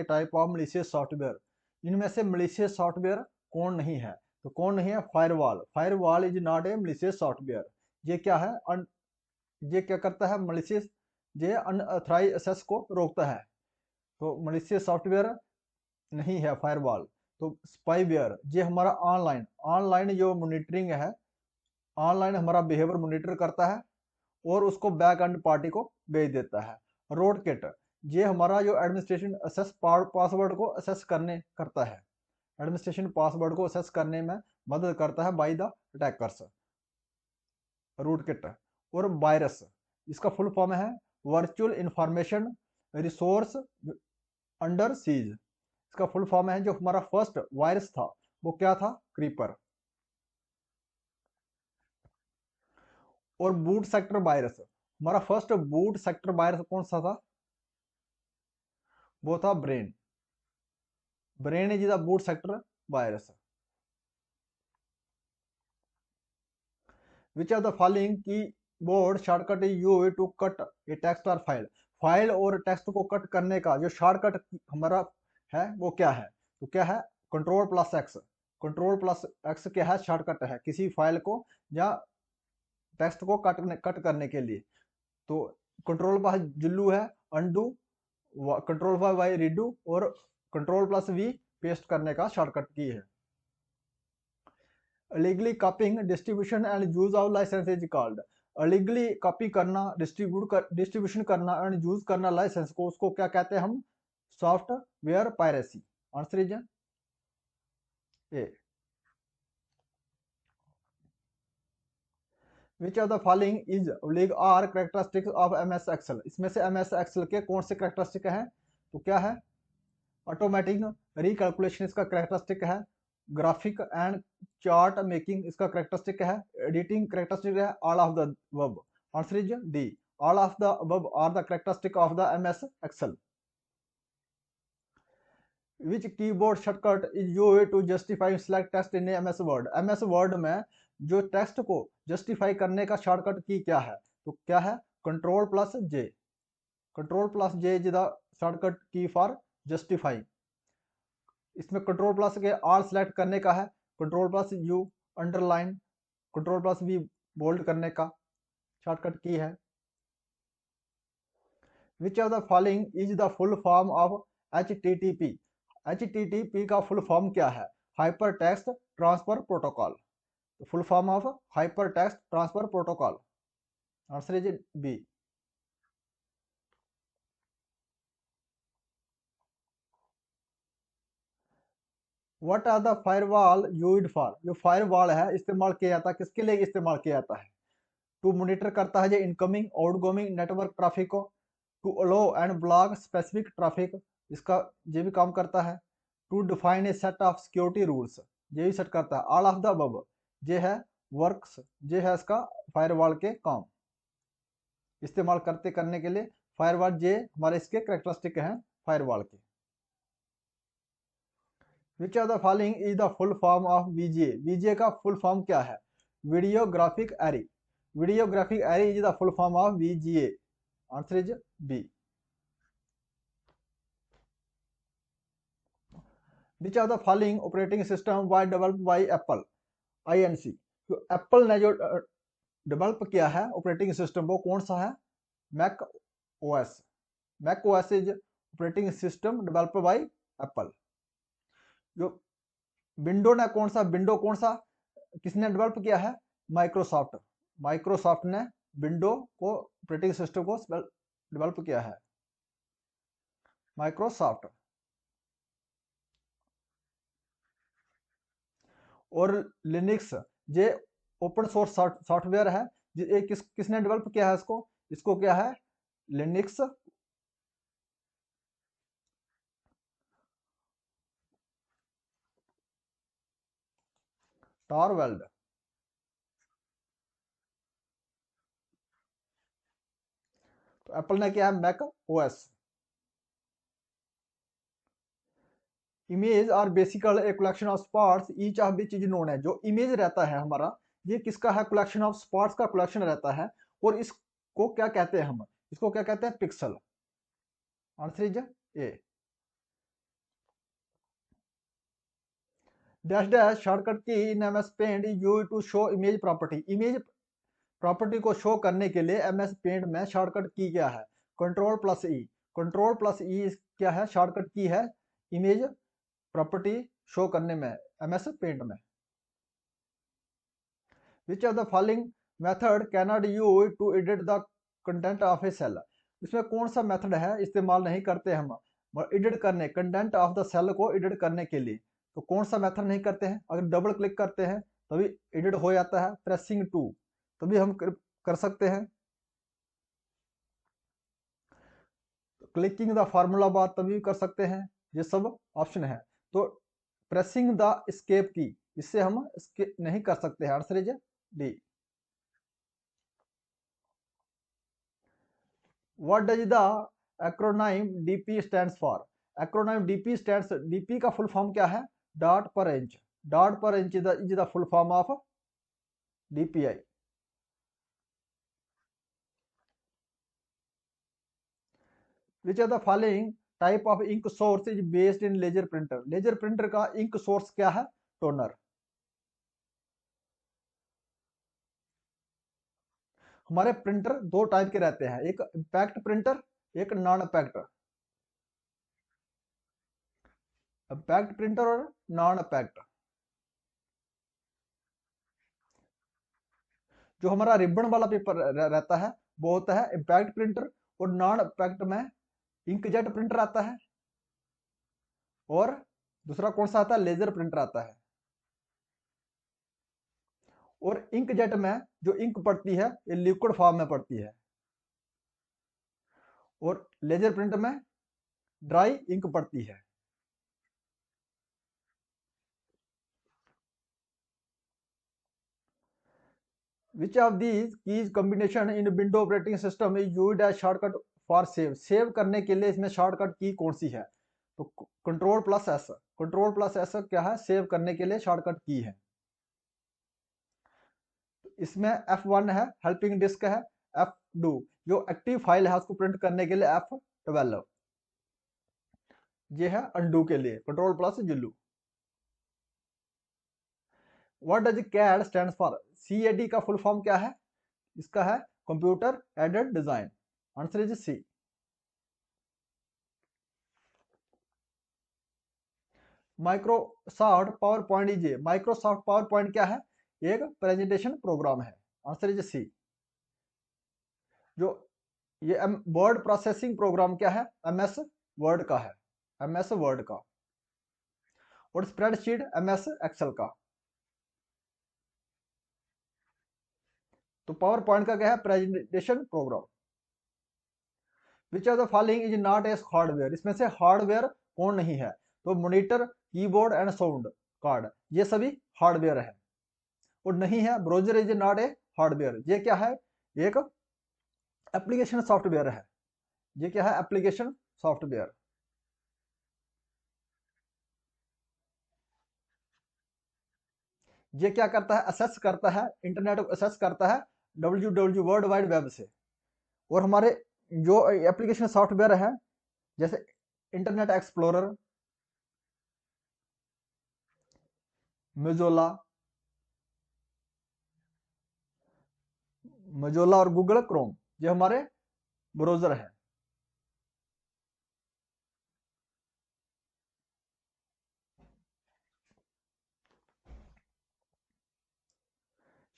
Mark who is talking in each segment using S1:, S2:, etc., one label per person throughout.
S1: Type of malicious software. इनमें से malicious software कौन नहीं है? तो कौन नहीं है? Firewall. Firewall is not a malicious software. ये क्या है? ये क्या करता है? मलिशियस, ये अनऑथराइज्ड एक्सेस को रोकता है। तो मलिशियस सॉफ्टवेयर नहीं है फायरवॉल। तो स्पाईवेयर, ये हमारा ऑनलाइन ऑनलाइन जो मॉनिटरिंग है, ऑनलाइन हमारा बिहेवियर मॉनिटर करता है और उसको बैक एंड पार्टी को भेज देता है। रोड किट, ये हमारा जो एडमिनिस्ट्रेशन असेस पासवर्ड को असेस करता है, एडमिनिस्ट्रेशन पासवर्ड को असेस करने में मदद करता है by the attackers. Rootkit. और वायरस, इसका फुल फॉर्म है virtual information resource under siege. इसका फुल फॉर्म है, जो हमारा फर्स्ट वायरस था वो क्या था? क्रीपर। और बूट सेक्टर वायरस, हमारा फर्स्ट बूट सेक्टर वायरस कौन सा था? वो था Brain. Brain is the boot sector virus. Which of the following keyboard shortcut is used to cut a text और फाइल? फाइल और टेक्स्ट को कट करने का जो शॉर्टकट हमारा है वो क्या है? तो क्या है? Control plus x. Control plus x क्या है? शॉर्टकट है किसी फाइल को या टेक्स्ट को कट करने के लिए। तो कंट्रोल प्लस जुल्लू है undo, control plus Y redo, और कंट्रोल प्लस वी पेस्ट करने का शॉर्टकट की है। illegally copying distribution and use of license is called। illegally copy करना, डिस्ट्रीब्यूशन करना एंड यूज करना लाइसेंस को, उसको क्या कहते हैं हम? Software piracy. Answer is A. Which of the following is लीग are characteristics of MS Excel? इसमें से एमएस एक्सेल के कौन से कैरेक्टरिस्टिक हैं? तो क्या है? ऑटोमेटिक रिकैलकुलेशन इसका कैरेक्टरिस्टिक है। ग्राफिक एंड चार्ट मेकिंग इसका कैरेक्टरिस्टिक है। एडिटिंग कैरेक्टरिस्टिक है। All of the above. Answer is D. All of the above are the characteristic of the MS Excel. Which keyboard shortcut is used to justify select text in MS Word? MS Word में जो text को justify करने का shortcut की क्या है? तो क्या है? Control plus J. Control plus J is the shortcut key for justify. इसमें कंट्रोल प्लस के आर सेलेक्ट करने का है, control plus U underline, control plus V bold करने का शॉर्टकट की है। Which of the following is the full form of HTTP? HTTP का फुल फॉर्म क्या है? Hypertext transfer protocol. Full form of hypertext transfer protocol. Answer is B. What are the firewall used for? जो firewall है इस्तेमाल किया जाता है किसके लिए? इस्तेमाल किया जाता है टू मॉनिटर करता है जो इनकमिंग आउटगोइंग नेटवर्क ट्रैफिक को, to allow and block specific traffic, इसका ये भी काम करता है। To define a set of security rules, ये भी सेट करता है। ऑल ऑफ द अबव, ये है वर्क्स, ये है इसका फायरवॉल के काम इस्तेमाल करने के लिए। फायरवॉल ये हमारे इसके कैरेक्टरिस्टिक हैं फायरवॉल के। Which of the following is the full form of VGA? VGA का फुल फॉर्म क्या है? Video graphic array. Video graphic array is the full form of VGA। Answer is B. Which of the following operating system was developed by Apple? INC। तो Apple ने जो develop किया है operating system वो कौन सा है? Mac OS। Mac OS is operating system developed by Apple. जो विंडो कौन सा किसने डेवलप किया है? माइक्रोसॉफ्ट। माइक्रोसॉफ्ट ने विंडो को ऑपरेटिंग सिस्टम को डेवलप किया है, माइक्रोसॉफ्ट। और लिनक्स ये ओपन सोर्स सॉफ्टवेयर है, ये किसने डेवलप किया है इसको? इसको क्या है? Linux Torvalds. तो एप्पल ने किया है Mac OS। Image are basically a collection of spots each of which is known है। जो इमेज रहता है हमारा ये किसका है? कलेक्शन ऑफ स्पॉट्स का कलेक्शन रहता है। और इसको क्या कहते हैं हम? इसको क्या कहते हैं? Pixel. Answer is A. Dash dash shortcut key in MS Paint use to show image property. Image property को शो करने के लिए एमएस पेंट में शॉर्टकट की क्या है? कंट्रोल प्लस ई। कंट्रोल प्लस ई क्या है? शॉर्टकट की है इमेज प्रॉपर्टी शो करने में एमएस पेंट में। Which of the following method cannot use to edit the content of a cell? इसमें कौन सा मेथड है इस्तेमाल नहीं करते हम एडिट करने, कंटेंट ऑफ द सेल को एडिट करने के लिए? तो कौन सा मेथड नहीं करते हैं? अगर डबल क्लिक करते हैं तभी एडिट हो जाता है, प्रेसिंग टू तभी हम कर सकते हैं, क्लिकिंग द फार्मूला बार तभी कर सकते हैं। ये सब ऑप्शन है। तो प्रेसिंग द एस्केप की, इससे हम नहीं कर सकते हैं। Answer is D. What does the acronym DP stands for? Acronym DP stands, DP का फुल फॉर्म क्या है? Dot per inch. Dot per inch is the full form of DPI. Which are the following type of ink source is based in laser printer? Laser printer का ink source क्या है? Toner. हमारे printer दो type के रहते हैं, एक impact printer, एक नॉन इम्पैक्ट। इम्पैक्ट प्रिंटर और नॉन इम्पैक्ट। जो हमारा रिबन वाला पेपर रहता है वो होता है इम्पैक्ट प्रिंटर, और नॉन इम्पैक्ट में इंकजेट प्रिंटर आता है, और दूसरा कौन सा आता है? लेजर प्रिंटर आता है। और इंकजेट में जो इंक पड़ती है ये लिक्विड फॉर्म में पड़ती है, और लेजर प्रिंटर में ड्राई इंक पड़ती है। Which of these keys combination in window operating system is used as shortcut for save? Save करने के लिए इसमें शॉर्टकट की कौन सी है? तो control plus S. Control plus S क्या है? सेव करने के लिए शॉर्टकट की है। इसमें F1 है, हेल्पिंग डिस्क है, F2 जो एक्टिव फाइल है उसको प्रिंट करने के लिए F12, ये है अनडू के लिए, कंट्रोल प्लस जुल्लू। What does CAD stand for? CAD का फुल फॉर्म क्या है? इसका है computer aided design. Answer is C. Microsoft PowerPoint is, Microsoft PowerPoint क्या है? एक प्रेजेंटेशन प्रोग्राम है। Answer is C. जो ये वर्ड प्रोसेसिंग प्रोग्राम क्या है? MS वर्ड का है, MS वर्ड का। और स्प्रेडशीट MS एक्सेल का। तो पावर पॉइंट का क्या है? Presentation programme. Which of the following is not S hardware? इसमें से हार्डवेयर कौन नहीं है? तो monitor, keyboard and sound card, ये सभी हार्डवेयर है। और नहीं है browser is not a hardware, ये क्या है? एक एप्लीकेशन सॉफ्टवेयर है। ये क्या है? Application software. ये क्या करता है? असेस करता है, इंटरनेट को असेस करता है WWW वर्ल्ड वाइड वेब से। और हमारे जो एप्लीकेशन सॉफ्टवेयर है जैसे इंटरनेट एक्सप्लोरर, मोजोला, और गूगल क्रोम, ये हमारे ब्राउजर है।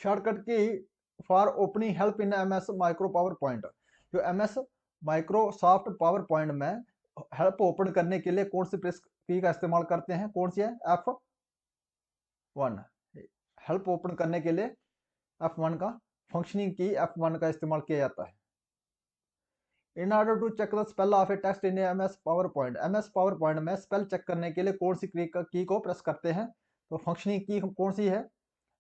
S1: Shortcut key for opening help in MS micro power point? जो MS माइक्रोसॉफ्ट पावर पॉइंट में हेल्प ओपन करने के लिए कौन सी प्रेस की का इस्तेमाल करते हैं? कौन सी है? F1। हेल्प ओपन करने के लिए F1 का, फंक्शनिंग की F1 का इस्तेमाल किया जाता है। In order to check the spell of a text in MS PowerPoint, MS PowerPoint में स्पेल चेक करने के लिए कौन सी की को प्रेस करते हैं? तो फंक्शनिंग की कौन सी है?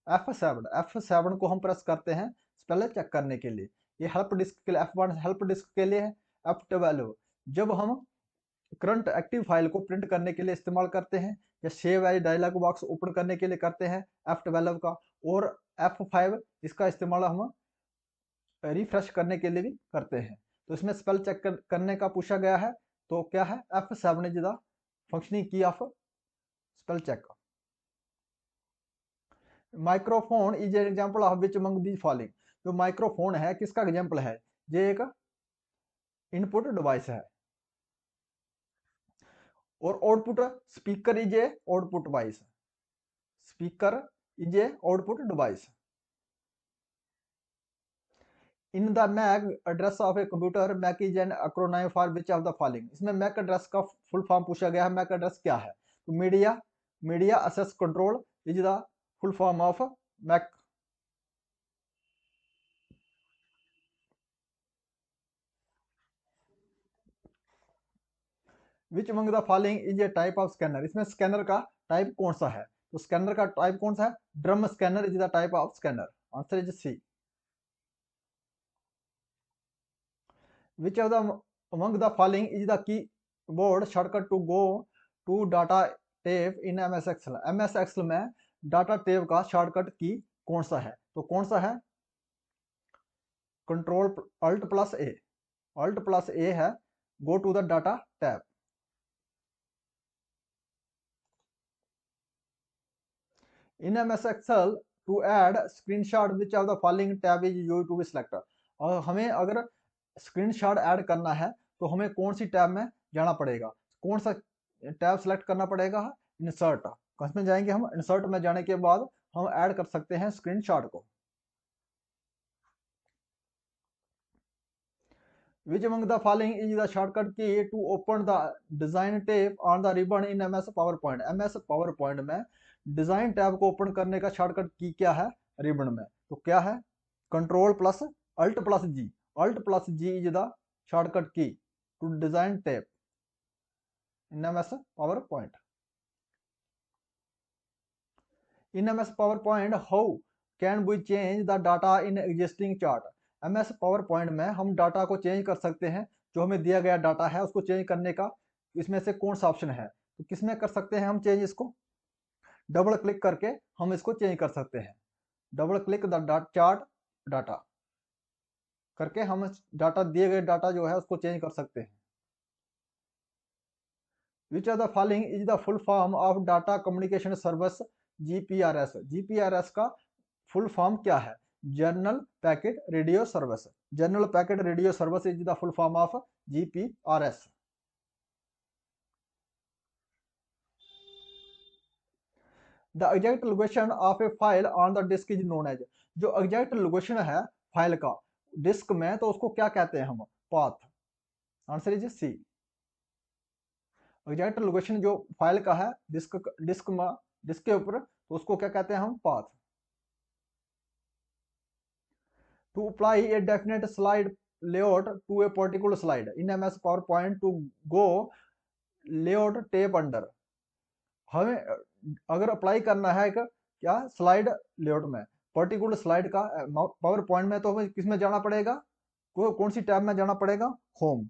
S1: F7 को हम प्रेस करते हैं स्पेल चेक करने के लिए। ये हेल्प डिस्क के लिए F1 हेल्प डिस्क के लिए है। F12 जब हम करंट एक्टिव फाइल को प्रिंट करने के लिए इस्तेमाल करते हैं, या save as dialog box open करने के लिए करते हैं F12 का। और F5 इसका इस्तेमाल हम रिफ्रेश करने के लिए भी करते हैं। तो इसमें स्पेल चेक करने का पूछा गया है, तो क्या है? F7 is the functioning key of spell check. Microphone is an example of which among the following. जो माइक्रोफोन है किसका एग्जाम्पल है? ये एक इनपुट डिवाइस है। और output, speaker is a output device. Speaker is a output device. In the MAC address of a computer, MAC is an acronym for which of the following. इसमें MAC address का full form पूछा गया है। MAC address क्या है? तो media access control is the full form of MAC. Which among the following is a type of scanner. इसमें scanner का टाइप कौन सा है? तो स्कैनर का टाइप कौन सा है? Drum scanner is the type of scanner. Answer is C. Which of the among the following is the keyboard shortcut to go to data tab in MS Excel. MS Excel में data tab का shortcut key कौन सा है? तो कौन सा है? Control alt plus A. Alt plus A है go to the data tab. In MS Excel to add screenshot which of the following tab is used to be select. और हमें अगर स्क्रीनशॉट ऐड करना है तो हमें कौन सी टैब में जाना पड़ेगा? कौन सा टैब सेलेक्ट करना पड़ेगा? इंसर्ट। किसमें जाएंगे हम? इंसर्ट में जाने के बाद हम ऐड कर सकते हैं स्क्रीनशॉट को। Which among the following is the shortcut key to open the design tab on the ribbon in MS PowerPoint? MS PowerPoint में डिजाइन टैब को ओपन करने का शॉर्टकट की क्या है रिबन में? तो क्या है? Control plus alt plus G. Alt plus G is the shortcut key to design tab in MS PowerPoint. In MS PowerPoint, how can we change the data in existing chart? MS PowerPoint में हम data को change कर सकते हैं। जो हमें दिया गया डाटा है उसको चेंज करने का इसमें से कौन सा ऑप्शन है? तो किसमें कर सकते हैं हम चेंज? इसको डबल क्लिक करके हम इसको चेंज कर सकते हैं। Double click the chart data करके हम डाटा, दिए गए डाटा जो है उसको चेंज कर सकते हैं। Which of the following is the full form of data communication service GPRS? GPRS का फुल फॉर्म क्या है? General packet radio service. General packet radio service is the full form of GPRS. The exact location of a file on the disk is known as. जो exact location है file का disk में तो उसको क्या कहते हैं हम? Path. Answer is C. Exact location जो फाइल का है डिस्क के ऊपर तो उसको क्या कहते हैं हम? Path. To apply a definite slide layout to a particular slide in MS PowerPoint to go layout tab under. हमें अगर अप्लाई करना है एक क्या स्लाइड लेआउट में पर्टिकुलर स्लाइड का पावर पॉइंट में, तो हमें किस में जाना पड़ेगा? कौन सी टैब में जाना पड़ेगा? होम।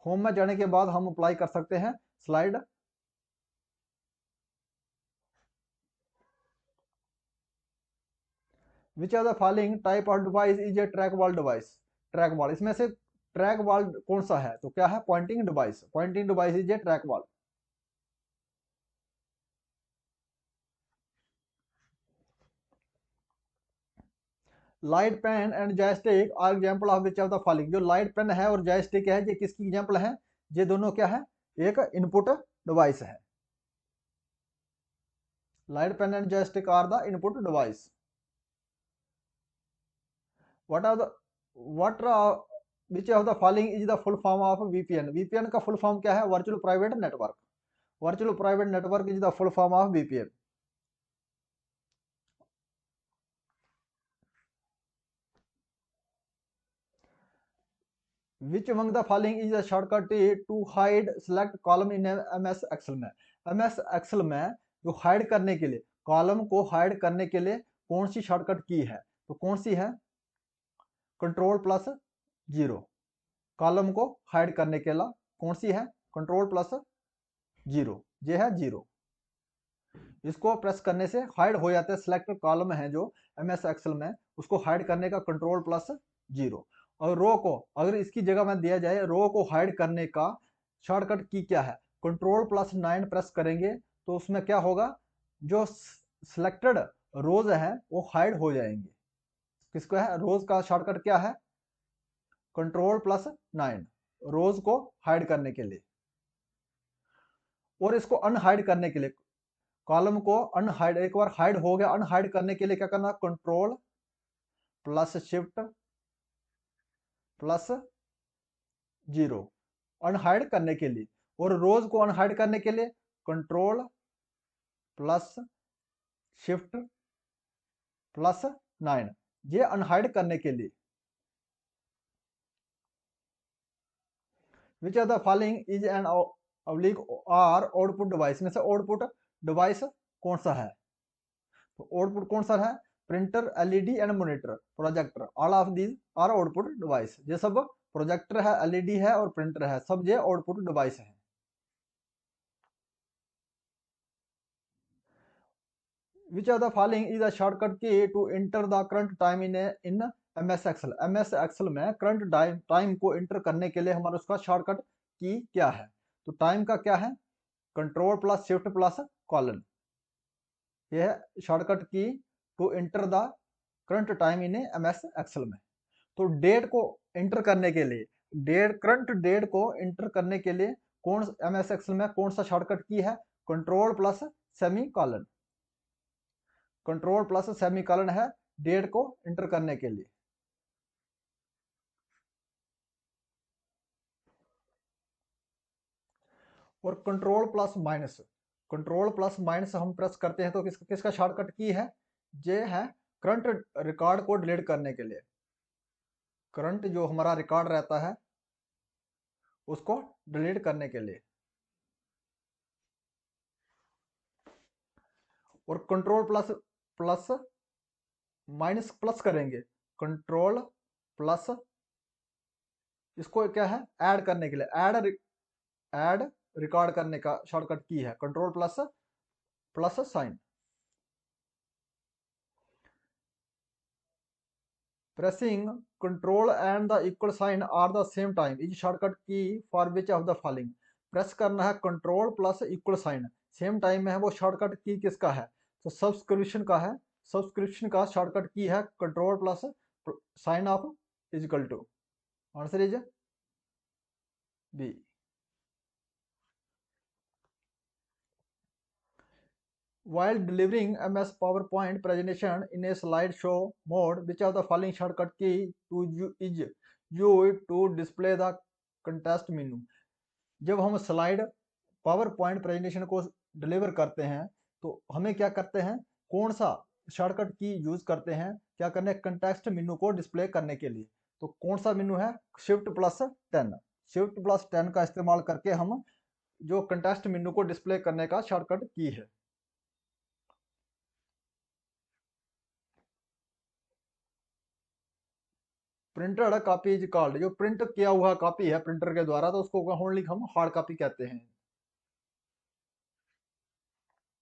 S1: होम में जाने के बाद हम अप्लाई कर सकते हैं slide. Which are the following type of device is a track ball device? Track ball, इसमें से ट्रैक बॉल कौन सा है? तो क्या है? Pointing device. Pointing device is a track ball. Light pen and joystick are example of which of the following. जो light pen है और जॉयस्टिक है ये किसकी एग्जांपल है? ये दोनों क्या है? एक इनपुट डिवाइस है। Light pen and joystick are the input device. What are the what which of the following is the full form of VPN? VPN का फुल फॉर्म क्या है? Virtual private network. Virtual private network is the full form of VPN. Which among the following is a shortcut to hide select column in MS Excel में? MS Excel में जो hide करने के लिए, column को hide करने के लिए कौन सी शॉर्टकट की है? तो कौन सी है? Control plus zero. कॉलम को हाइड करने के लिए कौन सी है? Control plus zero. ये है जीरो। इसको प्रेस करने से हाइड हो जाते हैं सिलेक्ट कॉलम है जो MS Excel में, उसको हाइड करने का कंट्रोल प्लस जीरो। और रो को अगर इसकी जगह में दिया जाए रो को हाइड करने का शॉर्टकट की क्या है? कंट्रोल प्लस 9 प्रेस करेंगे तो उसमें क्या होगा? जो सिलेक्टेड रोज है वो हाइड हो जाएंगे। किसको है, रोज का शॉर्टकट क्या है, Ctrl+9 रोज को हाइड करने के लिए। और इसको अनहाइड करने के लिए, कॉलम को अनहाइड, एक बार हाइड हो गया, अनहाइड करने के लिए क्या करना, Ctrl+Shift+0 अनहाइड करने के लिए। और रोज को अनहाइड करने के लिए Ctrl+Shift+9 ये अनहाइड करने के लिए। Which are the following is an oblique or output device, में से आउटपुट डिवाइस कौन सा है, तो आउटपुट कौन सा है, printer, LED and monitor, projector, all of these are output device. ये सब प्रोजेक्टर है, एलईडी है और प्रिंटर है, सब ये आउटपुट डिवाइस है। Which are the following is a shortcut key to enter the current time in MS Excel, MS Excel में करंट टाइम को एंटर करने के लिए हमारा उसका शॉर्टकट की क्या है, तो टाइम का क्या है, Ctrl+Shift+: यह है shortcut key to enter the current time in MS Excel में। तो डेट को एंटर करने के लिए, डेट, करंट डेट को एंटर करने के लिए कौन एमएस एक्सेल में कौन सा शॉर्टकट की है, Ctrl+सेमीकोलन, Ctrl+सेमीकोलन है डेट को एंटर करने के लिए। और Ctrl+-, Ctrl+- हम प्रेस करते हैं तो किसका शॉर्टकट की है, ये है करंट रिकॉर्ड को डिलीट करने के लिए। करंट जो हमारा रिकॉर्ड रहता है उसको डिलीट करने के लिए। और Ctrl++ करेंगे, Ctrl+ इसको क्या है, ऐड करने के लिए, ऐड रिकॉर्ड करने का शॉर्टकट की है Ctrl++ sign. Pressing control and the equal sign are the same time is shortcut key for which of the following, press करना है Ctrl+= साइन, सेम टाइम में है, वो शॉर्टकट की किसका है, तो सब्सक्रिप्शन का है, सब्सक्रिप्शन का शॉर्टकट की है Ctrl+साइन of equal to, answer is B. While delivering MS PowerPoint presentation in a slideshow mode, which of the following shortcut key is used to display the context menu? जब हम slide power point presentation को deliver करते हैं तो हमें क्या करते हैं, कौन सा शॉर्टकट की यूज करते हैं, क्या करने, कंटेक्स्ट मेनू को डिस्प्ले करने के लिए। तो कौन सा मेनू है, Shift+10, Shift+10 का इस्तेमाल करके हम जो कंटेक्स्ट मेनू को डिस्प्ले करने का शॉर्टकट की है। प्रिंटेड कॉपी इज कॉल्ड, जो प्रिंट किया हुआ कॉपी है प्रिंटर के द्वारा तो उसको ओनली हम हार्ड कॉपी कहते हैं।